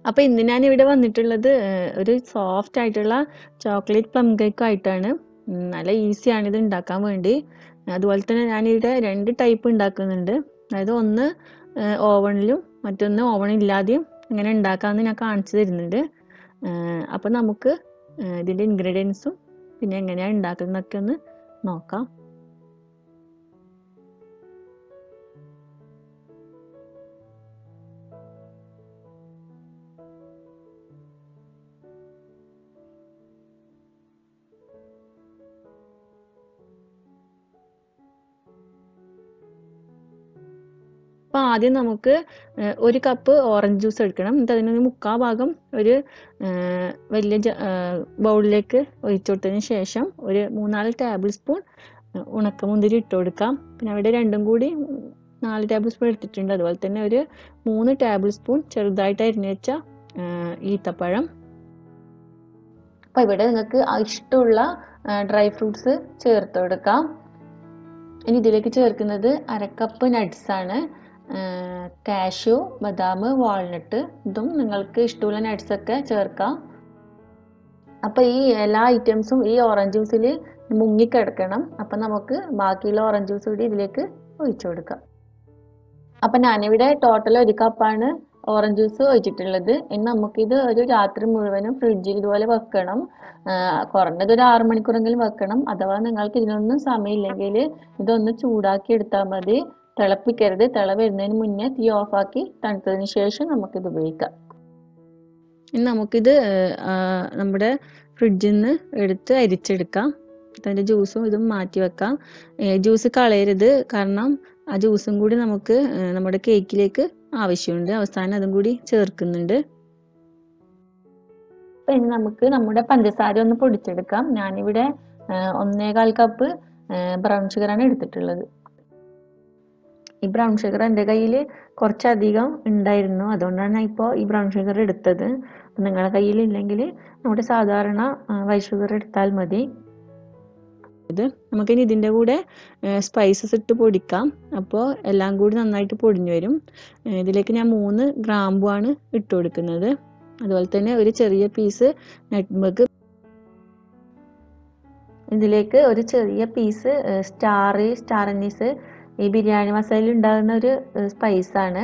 അപ്പോൾ ഇന്ന് ഞാൻ ഇവിടെ വന്നിട്ടുള്ളത് ഒരു സോഫ്റ്റ് ആയിട്ടുള്ള ചോക്ലേറ്റ് പ്ലം കേക്ക് ആയിട്ടാണ്. നല്ല ഈസിയാണ് ഇത് ഉണ്ടാക്കാൻ വേണ്ടി. അതുപോലെ തന്നെ ഞാനിവിടെ 2 ടൈപ്പ് ഉണ്ടാക്കുന്നുണ്ട്. അതായത് ഒന്ന് ഓവണിലും മറ്റൊന്ന് ഓവണില്ലാതെയും എങ്ങനെ ഉണ്ടാക്കാമെന്ന് ഞാൻ കാണിച്ചു തരുന്നുണ്ട്. അപ്പോൾ നമുക്ക് ഇതിൻ്റെ ഇൻഗ്രീഡിയൻസും പിന്നെ എങ്ങനെയാണ് ഉണ്ടാക്കുന്നതൊക്കെ ഒന്ന് നോക്കാം. അപ്പോൾ ആദ്യം നമുക്ക് 1 കപ്പ് ഓറഞ്ച് ജ്യൂസ് എടുക്കണം. എന്നിട്ട് അതിനൊരു 1/4 ഭാഗം ഒരു വലിയ ബൗളിലേക്ക് ഒഴിച്ചു കൊടുത്തതിന് ശേഷം ഒരു 3-4 ടേബിൾ സ്പൂൺ ഉണക്കമുന്തിരി ഇട്ട് കൊടുക്കാം. പിന്നെ അവിടെ രണ്ടും കൂടി 4 ടേബിൾ സ്പൂൺ എടുത്തിട്ടുണ്ട്. അതുപോലെ തന്നെ ഒരു 3 ടേബിൾ സ്പൂൺ ചെറുതായിട്ട് അരിഞ്ഞു വെച്ച ഈത്തപ്പഴം. അപ്പോൾ ഇവിടെ നിങ്ങൾക്ക് ഇഷ്ടമുള്ള ഡ്രൈ ഫ്രൂട്ട്സ് ചേർത്ത് കൊടുക്കാം. ഇനി ഇതിലേക്ക് ചേർക്കുന്നത് 1/2 കപ്പ് നട്ട്സ് ആണ്. കാഷ്യൂ, ബദാം, വാൾനട്ട്, ഇതും നിങ്ങൾക്ക് ഇഷ്ടമുള്ള നട്ട്സൊക്കെ ചേർക്കാം. അപ്പോൾ ഈ എല്ലാ ഐറ്റംസും ഈ ഓറഞ്ച് ജ്യൂസിൽ മുങ്ങിക്കിടക്കണം. അപ്പം നമുക്ക് ബാക്കിയുള്ള ഓറഞ്ച് ജ്യൂസ് കൂടി ഇതിലേക്ക് ഒഴിച്ചു കൊടുക്കാം. അപ്പം ഞാനിവിടെ ടോട്ടൽ 1 കപ്പാണ് ഓറഞ്ച് ജ്യൂസ് ഒഴിച്ചിട്ടുള്ളത്. ഇനി നമുക്കിത് ഒരു രാത്രി മുഴുവനും ഫ്രിഡ്ജിൽ ഇതുപോലെ വെക്കണം. കുറഞ്ഞത് ഒരു 6 മണിക്കൂറെങ്കിലും വെക്കണം. അഥവാ നിങ്ങൾക്ക് ഇതിനൊന്നും സമയമില്ലെങ്കിൽ ഇതൊന്ന് ചൂടാക്കി എടുത്താൽ മതി. തിളപ്പിക്കരുത്. തിള വരുന്നതിന് മുന്നേ തീ ഓഫാക്കി തണുത്തതിന് ശേഷം നമുക്കിത് ഉപയോഗിക്കാം. ഇനി നമുക്കിത് നമ്മുടെ ഫ്രിഡ്ജിൽ നിന്ന് എടുത്ത് അരിച്ചെടുക്കാം. അതിൻ്റെ ജ്യൂസും ഇതും മാറ്റി വെക്കാം. ജ്യൂസ് കളയരുത്, കാരണം ആ ജ്യൂസും കൂടി നമുക്ക് നമ്മുടെ കേക്കിലേക്ക് ആവശ്യമുണ്ട്. അവസാനം അതും കൂടി ചേർക്കുന്നുണ്ട്. അപ്പം ഇനി നമുക്ക് നമ്മുടെ പഞ്ചസാര ഒന്ന് പൊടിച്ചെടുക്കാം. ഞാനിവിടെ 1/4 കപ്പ് ബ്രൗൺ ഷുഗറാണ് എടുത്തിട്ടുള്ളത്. ഈ ബ്രൗൺ ഷുഗർ എൻ്റെ കയ്യിൽ കുറച്ചധികം ഉണ്ടായിരുന്നു, അതുകൊണ്ടാണ് ഞാൻ ഇപ്പോൾ ഈ ബ്രൗൺ ഷുഗർ എടുത്തത്. അപ്പം നിങ്ങളുടെ കയ്യിൽ ഇല്ലെങ്കിൽ നമ്മുടെ സാധാരണ വൈറ്റ് ഷുഗർ എടുത്താൽ മതി. നമുക്കിനി ഇതിൻ്റെ കൂടെ സ്പൈസസ് ഇട്ട് പൊടിക്കാം. അപ്പോൾ എല്ലാം കൂടി നന്നായിട്ട് പൊടിഞ്ഞു വരും. ഇതിലേക്ക് ഞാൻ 3 ഗ്രാമ്പുമാണ് ഇട്ട് കൊടുക്കുന്നത്. അതുപോലെ തന്നെ ഒരു ചെറിയ പീസ് നട്ട്മെഗ്. ഇതിലേക്ക് ഒരു ചെറിയ പീസ് സ്റ്റാറനീസ്, ഈ ബിരിയാണി മസാലയിൽ ഉണ്ടാകുന്ന ഒരു സ്പൈസാണ്.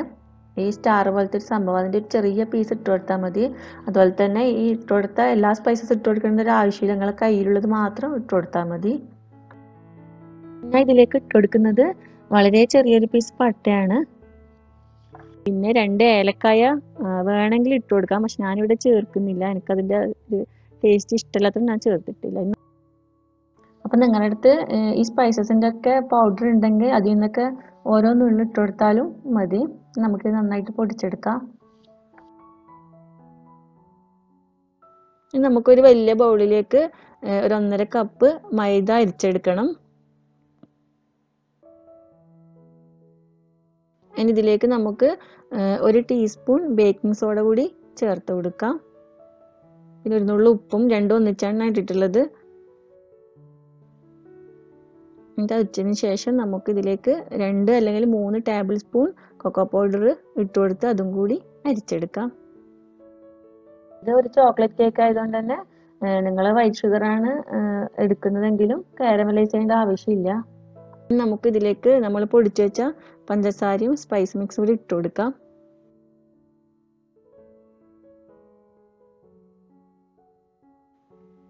ഈ സ്റ്റാർ പോലത്തെ ഒരു സംഭവം, അതിൻ്റെ ഒരു ചെറിയ പീസ് ഇട്ട് കൊടുത്താൽ മതി. അതുപോലെ തന്നെ ഈ ഇട്ട് കൊടുത്ത എല്ലാ സ്പൈസസ് ഇട്ട് കൊടുക്കേണ്ട ഒരു ആവശ്യമില്ല. നിങ്ങളെ കയ്യിലുള്ളത് മാത്രം ഇട്ട് കൊടുത്താൽ മതി. ഞാൻ ഇതിലേക്ക് ഇട്ട് കൊടുക്കുന്നത് വളരെ ചെറിയൊരു പീസ് പട്ടയാണ്. പിന്നെ 2 ഏലക്കായ വേണമെങ്കിൽ ഇട്ട് കൊടുക്കാം, പക്ഷെ ഞാനിവിടെ ചേർക്കുന്നില്ല. എനിക്കതിൻ്റെ ഒരു ടേസ്റ്റ് ഇഷ്ടമില്ലാത്തത് ഞാൻ ചേർത്തിട്ടില്ല. അപ്പം നിങ്ങളുടെ അടുത്ത് ഈ സ്പൈസസിൻ്റെ ഒക്കെ പൗഡർ ഉണ്ടെങ്കിൽ അതിൽ നിന്നൊക്കെ ഓരോന്നുള്ളിൽ ഇട്ട് കൊടുത്താലും മതി. നമുക്ക് നന്നായിട്ട് പൊടിച്ചെടുക്കാം. ഇനി നമുക്കൊരു വലിയ ബൗളിലേക്ക് ഒരു 1.5 കപ്പ് മൈദ അരിച്ചെടുക്കണം. ഇനി ഇതിലേക്ക് നമുക്ക് 1 ടീസ്പൂൺ ബേക്കിംഗ് സോഡ കൂടി ചേർത്ത് കൊടുക്കാം. പിന്നെ 1 നുള്ളു ഉപ്പും, രണ്ടും ഒന്നിച്ചാണ് ഞാൻ ഇട്ടിട്ടുള്ളത്. എന്നിട്ട് അരിച്ചതിന് ശേഷം നമുക്ക് ഇതിലേക്ക് 2 അല്ലെങ്കിൽ 3 ടേബിൾ സ്പൂൺ കൊക്കോ പൗഡർ ഇട്ട് കൊടുത്ത് അതും കൂടി അരിച്ചെടുക്കാം. ഇത് ഒരു ചോക്ലേറ്റ് കേക്ക് ആയതുകൊണ്ട് തന്നെ നിങ്ങൾ വൈറ്റ് ഷുഗറാണ് എടുക്കുന്നതെങ്കിലും കാരമലൈസ് ചെയ്യേണ്ട ആവശ്യമില്ല. നമുക്ക് ഇതിലേക്ക് നമ്മൾ പൊടിച്ചു വെച്ച പഞ്ചസാരയും സ്പൈസ് മിക്സും കൂടി ഇട്ട് കൊടുക്കാം.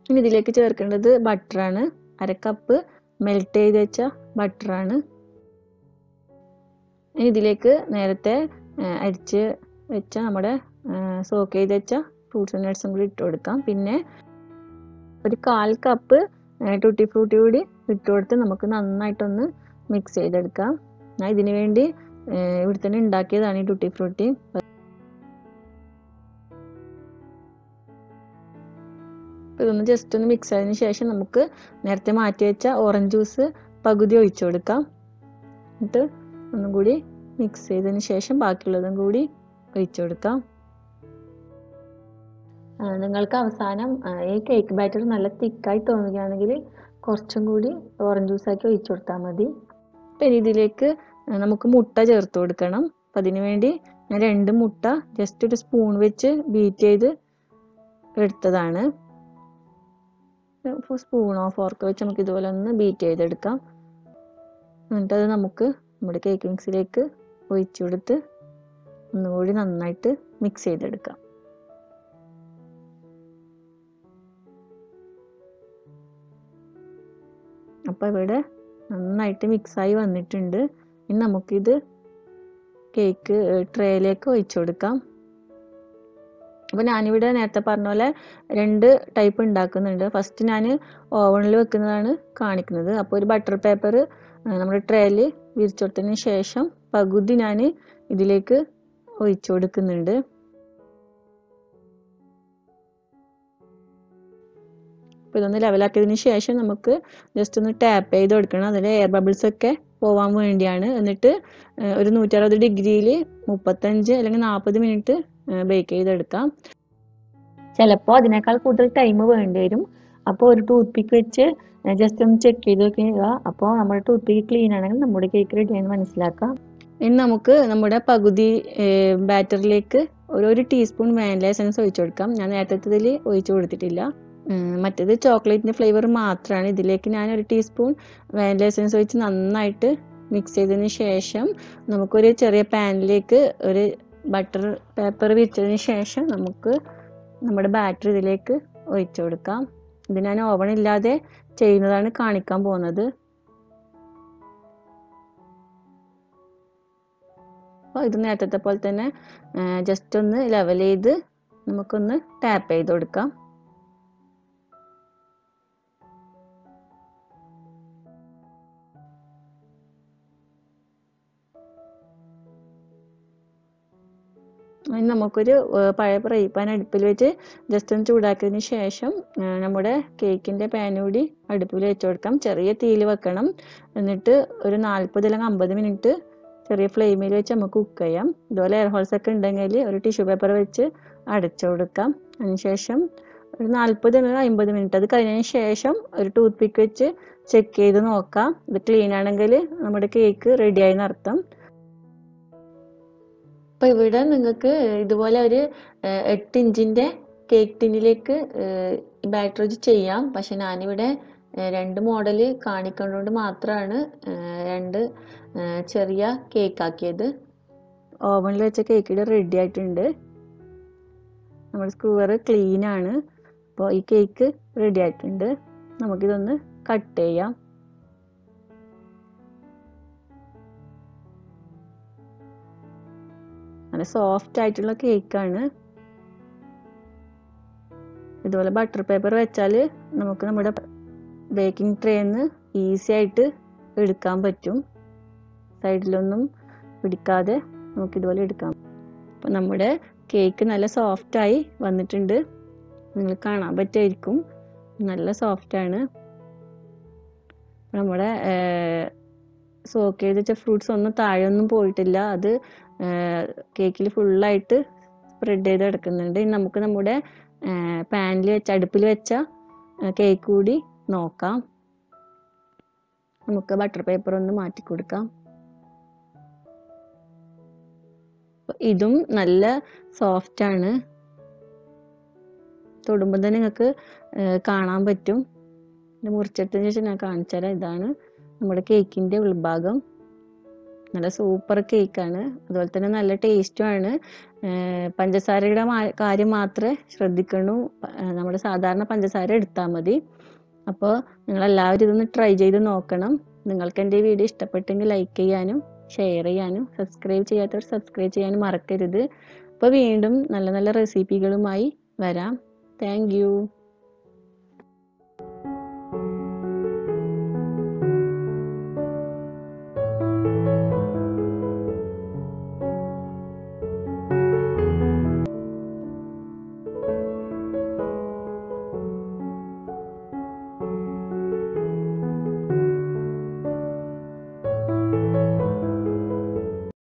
ഇനി ഇതിലേക്ക് ചേർക്കേണ്ടത് ബട്ടറാണ്. 1/2 കപ്പ് മെൽറ്റ് ചെയ്ത് വെച്ച ബട്ടറാണ്. ഇനി ഇതിലേക്ക് നേരത്തെ അരിച്ച് വെച്ച നമ്മുടെ സോക്ക് ചെയ്ത് വെച്ച ഫ്രൂട്ട്സ് ആൻഡ് നട്ട്സും കൂടി ഇട്ട് കൊടുക്കാം. പിന്നെ ഒരു 1/4 കപ്പ് tutti frutti കൂടി ഇട്ട് കൊടുത്ത് നമുക്ക് നന്നായിട്ടൊന്ന് മിക്സ് ചെയ്തെടുക്കാം. ഞാൻ ഇതിനു വേണ്ടി ഇവിടെ തന്നെ ഉണ്ടാക്കിയതാണ് ഈ tutti frutti. ഇതൊന്ന് ജസ്റ്റ് ഒന്ന് മിക്സ് ആയതിനു ശേഷം നമുക്ക് നേരത്തെ മാറ്റി വെച്ച ഓറഞ്ച് ജ്യൂസ് പകുതി ഒഴിച്ചു കൊടുക്കാം. എന്നിട്ട് ഒന്നും കൂടി മിക്സ് ചെയ്തതിന് ശേഷം ബാക്കിയുള്ളതും കൂടി ഒഴിച്ചു കൊടുക്കാം. നിങ്ങൾക്ക് അവസാനം ഈ കേക്ക് ബാറ്റർ നല്ല തിക്കായി തോന്നുകയാണെങ്കിൽ കുറച്ചും കൂടി ഓറഞ്ച് ജ്യൂസാക്കി ഒഴിച്ചു കൊടുത്താൽ മതി. പിന്നെ ഇതിലേക്ക് നമുക്ക് മുട്ട ചേർത്ത് കൊടുക്കണം. അപ്പം അതിന് വേണ്ടി ഞാൻ 2 മുട്ട ജസ്റ്റ് ഒരു സ്പൂൺ വെച്ച് ബീറ്റ് ചെയ്ത് എടുത്തതാണ്. സ്പൂണോ ഫോർക്കോ വെച്ച് നമുക്ക് ഇതുപോലെ ഒന്ന് ബീറ്റ് ചെയ്തെടുക്കാം. എന്നിട്ടത് നമുക്ക് നമ്മുടെ കേക്ക് മിക്സിലേക്ക് ഒഴിച്ചു കൊടുത്ത് ഒന്നുകൂടി നന്നായിട്ട് മിക്സ് ചെയ്തെടുക്കാം. അപ്പോൾ ഇവിടെ നന്നായിട്ട് മിക്സായി വന്നിട്ടുണ്ട്. ഇനി നമുക്കിത് കേക്ക് ട്രേയിലേക്ക് ഒഴിച്ചു കൊടുക്കാം. അപ്പോൾ ഞാനിവിടെ നേരത്തെ പറഞ്ഞ പോലെ 2 ടൈപ്പ് ഉണ്ടാക്കുന്നുണ്ട്. ഫസ്റ്റ് ഞാൻ ഓവണിൽ വെക്കുന്നതാണ് കാണിക്കുന്നത്. അപ്പോൾ ഒരു ബട്ടർ പേപ്പർ നമ്മുടെ ട്രേയിൽ വിരിച്ചു കൊടുത്തതിന് ശേഷം പകുതി ഞാൻ ഇതിലേക്ക് ഒഴിച്ചു കൊടുക്കുന്നുണ്ട്. അപ്പോൾ ഇതൊന്ന് ലെവലാക്കിയതിന് ശേഷം നമുക്ക് ജസ്റ്റ് ഒന്ന് ടാപ്പ് ചെയ്ത് കൊടുക്കണം. അതിൽ എയർ ബബിൾസ് ഒക്കെ പോവാൻ വേണ്ടിയാണ്. എന്നിട്ട് ഒരു 160 ഡിഗ്രിയിൽ 35 അല്ലെങ്കിൽ 40 മിനിറ്റ് ബേക്ക് ചെയ്തെടുക്കാം. ചിലപ്പോൾ അതിനേക്കാൾ കൂടുതൽ ടൈം വേണ്ടി വരും. അപ്പോൾ ഒരു ടൂത്ത് പിക്ക് വെച്ച് ജസ്റ്റ് ഒന്ന് ചെക്ക് ചെയ്ത് നോക്കുക. അപ്പോൾ നമ്മുടെ ടൂത്ത് പിക്ക് ക്ലീൻ ആണെങ്കിൽ നമ്മുടെ കേക്ക് റെഡി ആണെന്ന് മനസ്സിലാക്കാം. ഇനി നമുക്ക് നമ്മുടെ പകുതി ബാറ്ററിലേക്ക് ഒരു ടീസ്പൂൺ വാനില എസൻസ് ഒഴിച്ചു കൊടുക്കാം. ഞാൻ നേരത്തേതിൽ ഒഴിച്ചു കൊടുത്തിട്ടില്ല. മറ്റേത് ചോക്ലേറ്റിൻ്റെ ഫ്ലേവർ മാത്രമാണ്. ഇതിലേക്ക് ഞാൻ ഒരു ടീസ്പൂൺ വാനില എസൻസ് ഒഴിച്ച് നന്നായിട്ട് മിക്സ് ചെയ്തതിന് ശേഷം നമുക്കൊരു ചെറിയ പാനിലേക്ക് ഒരു ബട്ടർ പേപ്പർ വിരിച്ചതിന് ശേഷം നമുക്ക് നമ്മുടെ ബാറ്റർ ഇതിലേക്ക് ഒഴിച്ചു കൊടുക്കാം. ഇത് ഞാൻ ഓവൺ ഇല്ലാതെ ചെയ്യുന്നതാണ് കാണിക്കാൻ പോകുന്നത്. അപ്പോൾ ഇത് നേരത്തെ പോലെ തന്നെ ജസ്റ്റ് ഒന്ന് ലെവൽ ചെയ്ത് നമുക്കൊന്ന് ടാപ്പ് ചെയ്ത് കൊടുക്കാം. അതിന് നമുക്കൊരു പഴയ ഫ്രൈ പാൻ അടുപ്പിൽ വെച്ച് ജസ്റ്റ് ഒന്ന് ചൂടാക്കിയതിന് ശേഷം നമ്മുടെ കേക്കിൻ്റെ പാൻ കൂടി അടുപ്പിൽ വെച്ച് കൊടുക്കാം. ചെറിയ തീയിൽ വെക്കണം. എന്നിട്ട് ഒരു 40 അല്ലെങ്കിൽ 50 മിനിറ്റ് ചെറിയ ഫ്ലെയിമിൽ വെച്ച് നമുക്ക് കുക്ക് ചെയ്യാം. ഇതുപോലെ എയർ ഹോൾസ് ഒക്കെ ഉണ്ടെങ്കിൽ ഒരു ടിഷ്യൂ പേപ്പർ വെച്ച് അടച്ചു കൊടുക്കാം. അതിനുശേഷം ഒരു 40 അല്ലെങ്കിൽ 50 മിനിറ്റ് അത് കഴിഞ്ഞതിന് ശേഷം ഒരു ടൂത്ത് പിക്ക് വെച്ച് ചെക്ക് ചെയ്ത് നോക്കാം. ഇത് ക്ലീൻ ആണെങ്കിൽ നമ്മുടെ കേക്ക് റെഡിയായി എന്നർത്ഥം. അപ്പോൾ ഇവിടെ നിങ്ങൾക്ക് ഇതുപോലെ ഒരു 8 ഇഞ്ചിൻ്റെ കേക്ക് ടിന്നിലേക്ക് ബാറ്റർ വെച്ച് ചെയ്യാം. പക്ഷെ ഞാനിവിടെ 2 മോഡൽ കാണിക്കുന്നതുകൊണ്ട് മാത്രമാണ് 2 ചെറിയ കേക്ക് ആക്കിയത്. ഓവനിൽ വെച്ച കേക്ക് ഇവിടെ റെഡി ആയിട്ടുണ്ട്. നമ്മുടെ സ്ക്യൂവർ ക്ലീൻ ആണ്. അപ്പോൾ ഈ കേക്ക് റെഡി ആയിട്ടുണ്ട്. നമുക്കിതൊന്ന് കട്ട് ചെയ്യാം. നല്ല സോഫ്റ്റ് ആയിട്ടുള്ള കേക്കാണ്. ഇതുപോലെ ബട്ടർ പേപ്പർ വെച്ചാൽ നമുക്ക് നമ്മുടെ ബേക്കിംഗ് ട്രേന്ന് ഈസി ആയിട്ട് എടുക്കാൻ പറ്റും. സൈഡിലൊന്നും പിടിക്കാതെ നമുക്കിതുപോലെ എടുക്കാം. അപ്പം നമ്മുടെ കേക്ക് നല്ല സോഫ്റ്റായി വന്നിട്ടുണ്ട്. നിങ്ങൾ കാണാൻ പറ്റുമായിരിക്കും, നല്ല സോഫ്റ്റാണ്. നമ്മുടെ സോക്ക് ചെയ്ത് വെച്ച ഫ്രൂട്ട്സ് ഒന്നും താഴെയൊന്നും പോയിട്ടില്ല. അത് കേക്കിൽ ഫുള്ളായിട്ട് സ്പ്രെഡ് ചെയ്ത് കിടക്കുന്നുണ്ട്. ഇനി നമുക്ക് നമ്മുടെ പാനിൽ വെച്ച അടുപ്പിൽ വെച്ച കേക്ക് കൂടി നോക്കാം. നമുക്ക് ബട്ടർ പേപ്പർ ഒന്ന് മാറ്റി കൊടുക്കാം. ഇതും നല്ല സോഫ്റ്റാണ്. തൊടുമ്പോൾ തന്നെ നിങ്ങൾക്ക് കാണാൻ പറ്റും. മുറിച്ചെടുത്തതിന് ശേഷം ഞാൻ കാണിച്ചു തരാം. ഇതാണ് നമ്മുടെ കേക്കിൻ്റെ ഉൾഭാഗം. നല്ല സൂപ്പർ കേക്കാണ്. അതുപോലെ തന്നെ നല്ല ടേസ്റ്റുമാണ്. പഞ്ചസാരയുടെ കാര്യം മാത്രമേ ശ്രദ്ധിക്കണു. നമ്മുടെ സാധാരണ പഞ്ചസാര എടുത്താൽ മതി. അപ്പോൾ നിങ്ങളെല്ലാവരും ഇതൊന്ന് ട്രൈ ചെയ്ത് നോക്കണം. നിങ്ങൾക്ക് എൻ്റെ വീഡിയോ ഇഷ്ടപ്പെട്ടെങ്കിൽ ലൈക്ക് ചെയ്യാനും ഷെയർ ചെയ്യാനും സബ്സ്ക്രൈബ് ചെയ്യാത്തവർ സബ്സ്ക്രൈബ് ചെയ്യാനും മറക്കരുത്. അപ്പോൾ വീണ്ടും നല്ല നല്ല റെസിപ്പികളുമായി വരാം. Thank you.